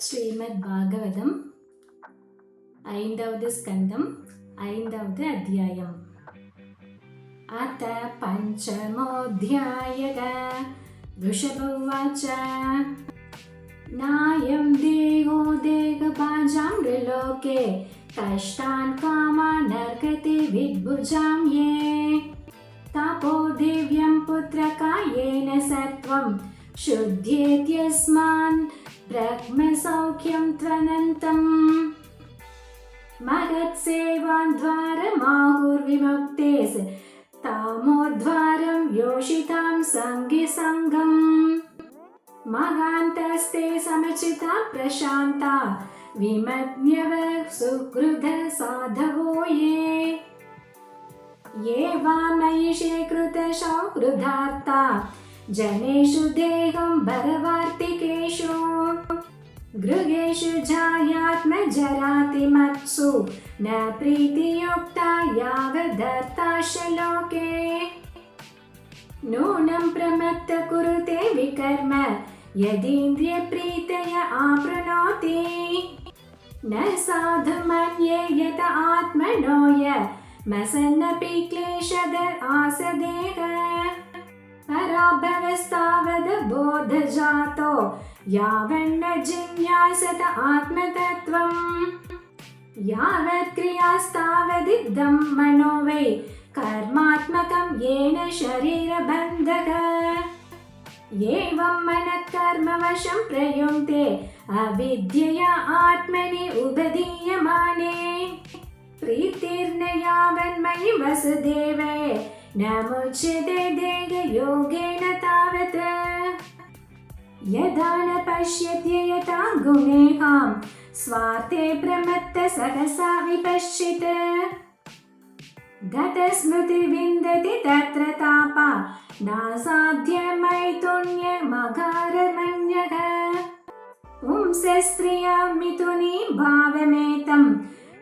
ശ്രീമദ് ഭാഗവതം ऐन्दवद् स्कन्दम् ऐन्दवद् अध्यायम् अथ पञ्चमोऽध्यायः वृषभ उवाच नायं देहो देहभाजां नृलोके कष्टान् कामान् नर्गति विद्भुजां ये तपो दिव्यं पुत्रकायेन सत्वं शुद्ध्येत्यस्मान् ब्रह्मसौख्यं त्वनन्तम् महत्सेवान् द्वारमाहुर्विमुक्तेस् तामोद्वारं योषितां सङ्गिसङ्गम् महान्तस्ते समचिता प्रशान्ता विमज्ञव सुहृद साधवो ये वा मयिषे कृतसौहृदार्ता जनेषु देहं भरवार्तिकेषु गृहेषु जायात्मजरातिमत्सु न प्रीतियुक्ता यावदर्थाश्च लोके नूनं प्रमत्त कुरुते विकर्म यदीन्द्रियप्रीतया आपृणोति न साधु मन्ये यत आत्मनो यमसन्नपि क्लेशद आसदेह पराभवस्तावद् बोधजातो यावन्न जिज्ञासत आत्मतत्त्वम् यावत् क्रियास्तावदिदं मनो वै कर्मात्मकं येन शरीरबन्धः एवं मनः कर्मवशं प्रयुङ्क्ते अविद्यया आत्मनि उपधीयमाने प्रीतिर्न यावन्मयि वसुदेवे न मुच्यते देहयोगेन तावत् यदा न पश्यत्ययता गुणेहां स्वार्थे प्रमत्त सहसा विपश्चित् गतस्मृतिर्विन्दति तत्र तापा नासाध्यमैथुन्यमगारमन्यः पुंसस्त्रियां मिथुनी भावमेतं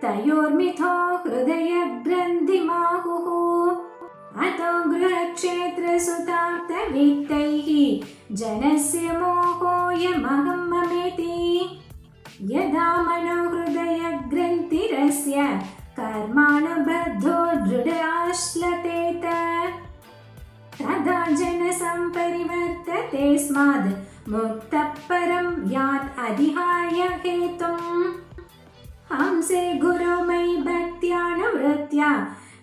तयोर्मिथो हृदयग्रन्थिमाहुः अतो गृहक्षेत्रसुताप्तवित्तैः जनस्य मोहोऽयमहं ममेति यदा मनोहृदयग्रन्थिरस्य कर्माणबद्धो दृढाश्लतेत तदा जनसम्परिवर्तते स्माद् मुक्तः परं यात् अधिहाय हेतुम् हंसे गुरो मयि भक्त्यानुवृत्त्या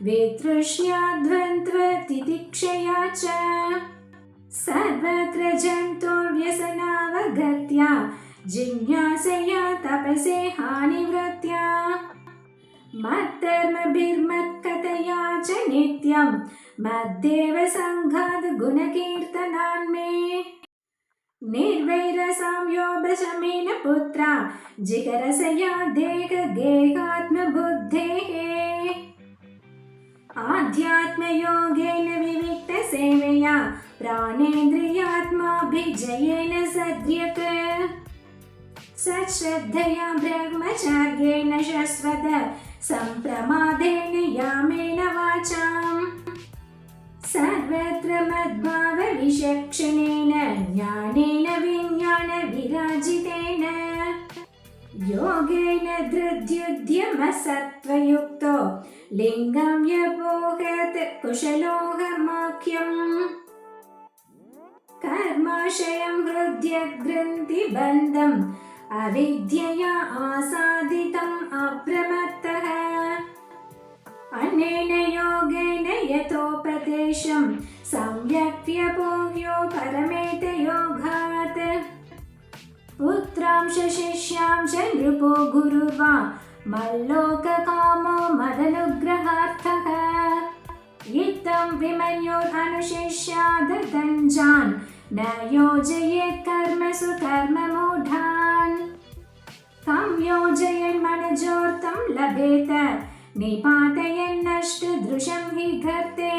वितृष्ण्याध्वन्त्वतितिक्षया च सर्वत्र जन्तुर्व्यसनावगत्या जिज्ञासया तपसे हानिवृत्त्या मत्कर्मभिर्मत्कथया च नित्यं मद्देव सङ्घात् गुणकीर्तनान्मे निर्वैरसंयोगशमेन पुत्रा जिगरसया देहगेहात्मबुद्धेः आध्यात्मयोगेन विविक्तसेवया प्राणेन्द्रियात्माभिजयेन सद्यक् सश्रद्धया ब्रह्मचर्येण शश्वत सम्प्रमादेन यामेन वाचाम् सर्वत्र मद्भावविचक्षणेन ज्ञानेन विज्ञानविराजितेन योगेन धृत्युद्यमसत्त्वयुक्तो लिङ्गं व्यपोहत् कुशलोऽहमाख्यम् कर्माशयं हृद्यग्रन्थिबन्धम् अविद्यया आसादितम् अप्रमत्तः अनेन योगेन यतोपदेशं सम्यक् व्यपोह्यो परमेत योगात् पुत्रांश शिष्यां च नृपो गुरुर्वा मल्लोककामो मदनुग्रहार्थः इत्थं विमन्योरनुशिष्यादतञ्जान् न योजयेत् कर्मसु कर्ममूढान् तं योजयन् मनजोर्तं लभेत निपातयन्नष्टदृशं हि गर्ते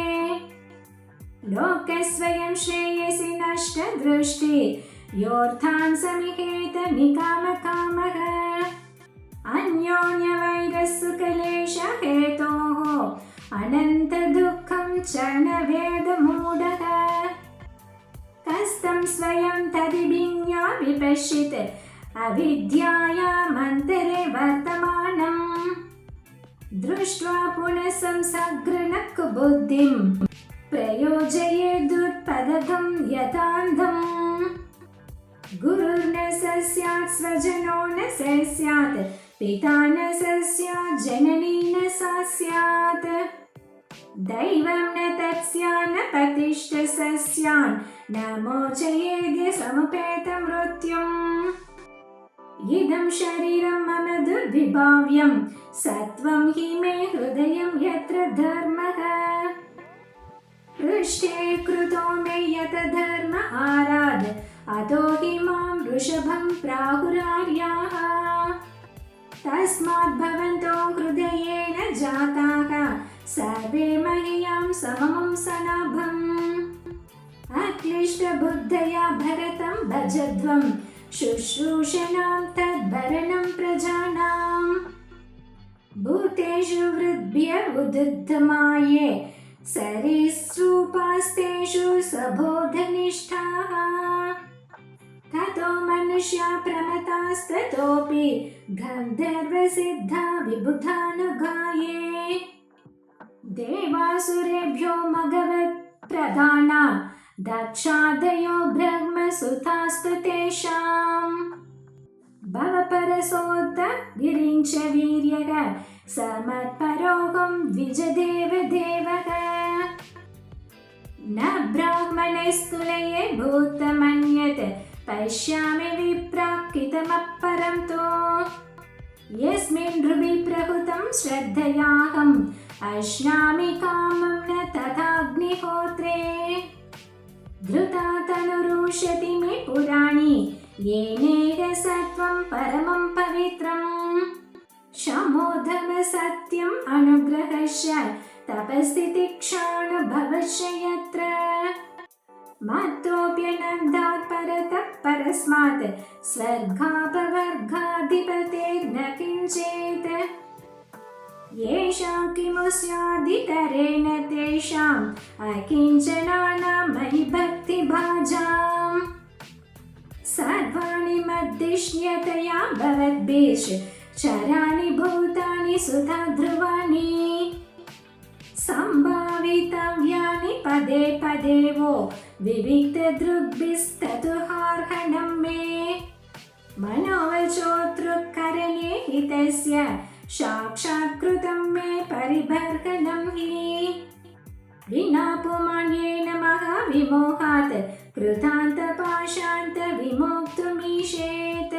लोकस्वयं श्रेयसि नष्टदृष्टि योऽर्थान् समिहेत निकामकामः अन्योन्यवैरस्सुकलेशहेतोः अनन्तदुःखं चरणवेदमूढः कस्तं स्वयं तदिभिज्ञा विपश्यत् अविद्यायामन्तरे वर्तमानम् दृष्ट्वा पुनः संसग्रनक् बुद्धिं प्रयोजयेदुत्पदकं यथान्धम् गुरुर्न स स्यात् स्वजनो न स स्यात् पिता न स स्यात् जननी न सा स्यात् दैवं न तत्स्यात् न पतिश्च स स्यात् न मोचयेद्य समुपेतं मृत्युम् इदं शरीरं मम दुर्विभाव्यं सत्वं हि मे हृदयं यत्र धर्मः पृष्ठे कृतो मे यत धर्म आराध अतो हि मां वृषभं प्राहुरार्याः तस्मात् भवन्तो हृदयेन जाताः सर्वे मह्यं सममं सनाभम् अक्लिष्टबुद्धया भरतं भजध्वं शुश्रूषणां तद्भरणं प्रजानां भूतेषु वृद्भ्य उदितमाये सरीसृपास्तेषु सबोधनिष्ठाः ततो मनुष्या प्रमतास्ततोऽपि गन्धर्वसिद्धा विबुधानुगाये देवासुरेभ्यो मघवत् प्रधाना दक्षादयो ब्रह्मसुतास्तु तेषाम् भवपरसोत्त गिरिञ्च वीर्यः समत्परोऽहं द्विजदेवदेवः न ब्राह्मणैस्तुलये भूतमन्यत् पश्यामि विप्राकृतमपरं तु यस्मिन् हृदि प्रहुतं श्रद्धयाहम् अश्नामि कामं न तथाग्निहोत्रे धृता तनुरुष्यति मे पुराणी येनेह सत्वं परमं पवित्रम् शमोधमसत्यम् अनुग्रहश्च तपस्तितिक्षानुभवश्च यत्र मत्तोऽप्यनन्दात् परतः परस्मात् स्वर्गापवर्गाधिपतेर्न किञ्चेत् येषां किमु स्यादितरेण तेषाम् अकिञ्चनानां मयि भक्तिभाजाम् सर्वाणि मद्दिश्यतया भवद्भिश्च चराणि भूतानि सुधा ध्रुवाणि सम्भावितव्यानि पदे पदे वो विविक्तदृग्भिस्ततुहार्हणं मे मनोवचोतृकरणे हितस्य साक्षात्कृतं मे परिभर्गनं हि विना पुमान्येन महाविमोहात् कृतान्तपाशान्तविमोक्तुमीशेत्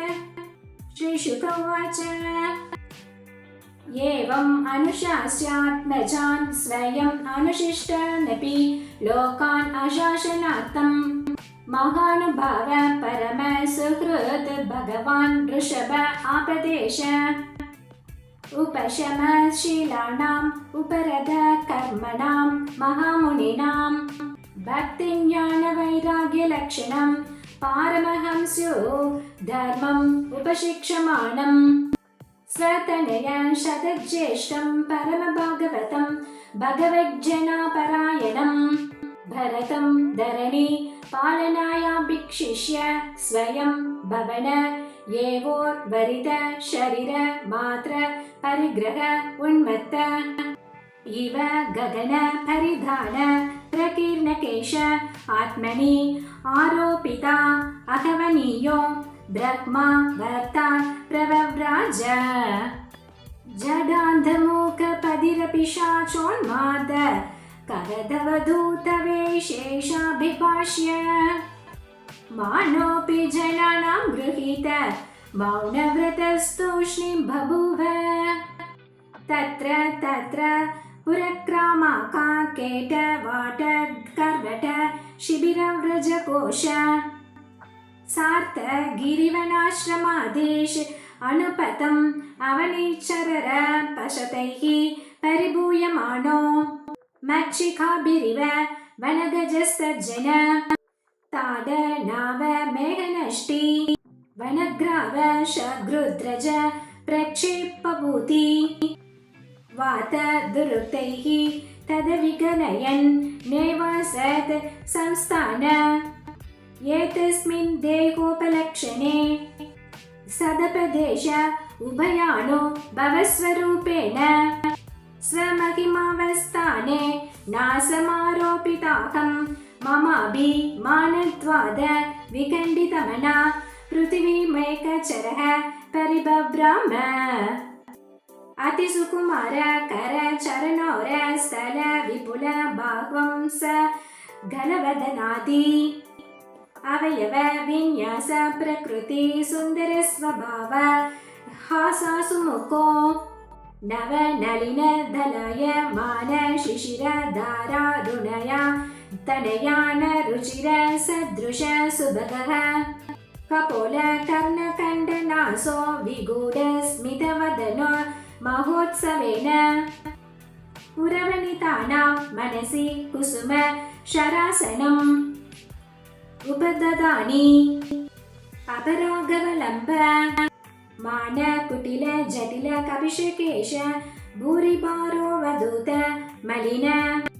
श्रीशुक उवाच एवम् अनुशास्यात्मजान् स्वयम् अनुशिष्टानपि लोकान् अशासनार्थं महानुभाव परमसुहृत् भगवान् ऋषभ आपदेश उपशमशीलानाम् उपरद कर्मणां महामुनीनां भक्तिज्ञानवैराग्यलक्षणं पारमहंस्यो धर्मम् उपशिक्षमाणम् स्वतनयं शतज्येष्ठं परमभागवतं भगवज्जनापरायणं भरतं धरणी पालनायाभिक्षिष्य स्वयं भवन येवोर्वरित शरीर मात्र परिग्रह उन्मत्त इव गगन परिधान प्रकीर्णकेश आत्मनि आरोपिता अहवनीयो ब्रह्मा वर्ता प्रवव्राज जडान्धमूकपदिरपिशाचोन्माद करदवधूतवेशेषाभिभाष्य मानोऽपि जनानां गृहीत मौनव्रतस्तूष्णीं बभूव तत्र तत्र पुरक्रामाका केट वाट कर्वट शिबिरव्रजकोश सार्थ गिरिवनाश्रमादेश अनुपतम् अवनीचरर पशतैः परिभूयमानो मक्षिकाभिरिव वनगजस्तज्जन ताड नाव मेघनष्टि वनग्राव शग्रुद्रज प्रक्षेपभूति वात दुरुक्तैः तदविगणयन् नेवासत् संस्थान एतस्मिन् देहोपलक्षणे सदपदेश उभयानो भवस्वरूपेण स्वमहिमावस्थाने नासमारोपिताहं ममाभिमानत्वाद विखण्डितमना पृथिवीमेकचरः परिबभ्राम अतिसुकुमार कर चरणोर स्थल विपुल बाह्वं स घनवदनादि अवयव विन्यास प्रकृति सुन्दर स्वभाव हासासुमुखो नव नलिन दलय मान शिशिर धारारुणया तनयान रुचिर सदृश सुभगः कपोल कर्णकण्डनासो विगूढ स्मितवदनो महोत्सवेन पुरवनितानां मनसि कुसुम शरासनम् उपददानि अपरागवलम्ब मान कुटिल जटिल कपिशकेश भूरिभारो वधूत मलिन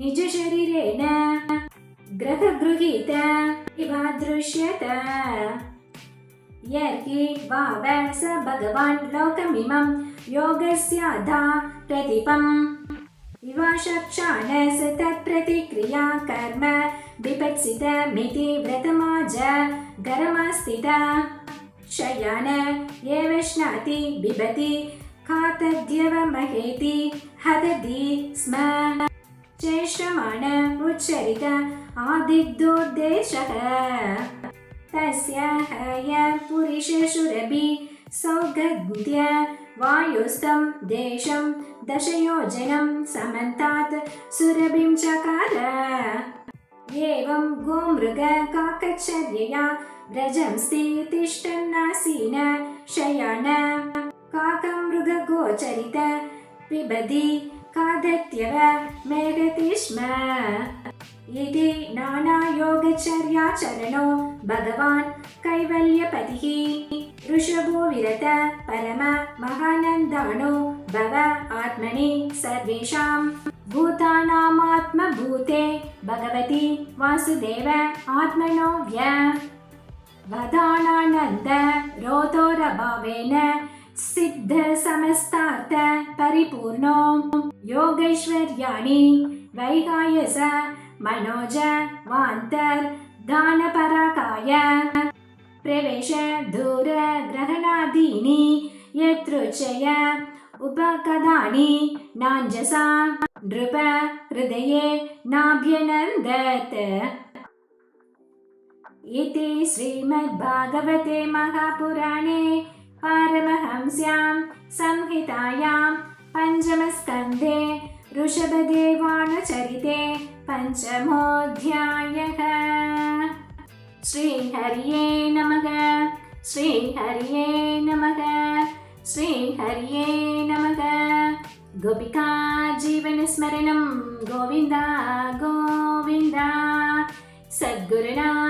निज शरीरेण ग्रहगृहीत इव दृश्यत यर्हि वाव स भगवान् लोकमिमं योगस्याधा प्रतिपम् इवाशक्षाणस तत्प्रतिक्रिया कर्म विपत्सितमिति व्रतमाज गरमास्थित शयान एव श्नाति बिभति खातद्यवमहेति हदति स्म चेष्टमाण उच्चरित आदिग्धोद्देशः तस्य हय पुरुषशुरभि सौगन्ध्य वायुस्तं देशं दशयोजनं समन्तात् सुरभिं चकार एवं गोमृग काकचर्यया व्रजं तिष्ठन्नासीन शयन काकमृगगोचरित पिबति खादत्यव मेघति स्म इति नानायोगचर्याचरणो भगवान् कैवल्यपतिः ऋषभो विरत परम महानन्दानो भव आत्मनि सर्वेषां भूतानामात्मभूते भगवति वासुदेव आत्मनो वदानानन्द रोतोरभावेन सिद्ध समस्तार्थ परिपूर्णो योगैश्वर्याणि वैगायस मनोज वान्तर्धानपराकाय प्रवेश दूर ग्रहणादीनि यत्रुचय उपकदानि नाञ्जसा नृप हृदये नाभ्यनन्दत् इति श्रीमद्भागवते महापुराणे पारमहंस्यां संहितायां पञ्चमस्कन्धे ऋषभदेवानुचरिते पञ्चमोऽध्यायः। श्रीहरये नमः। श्रीहरये नमः। श्रीहरये नमः। गोपिका जीवनस्मरणं गोविन्द गोविन्द। सद्गुरुनाथ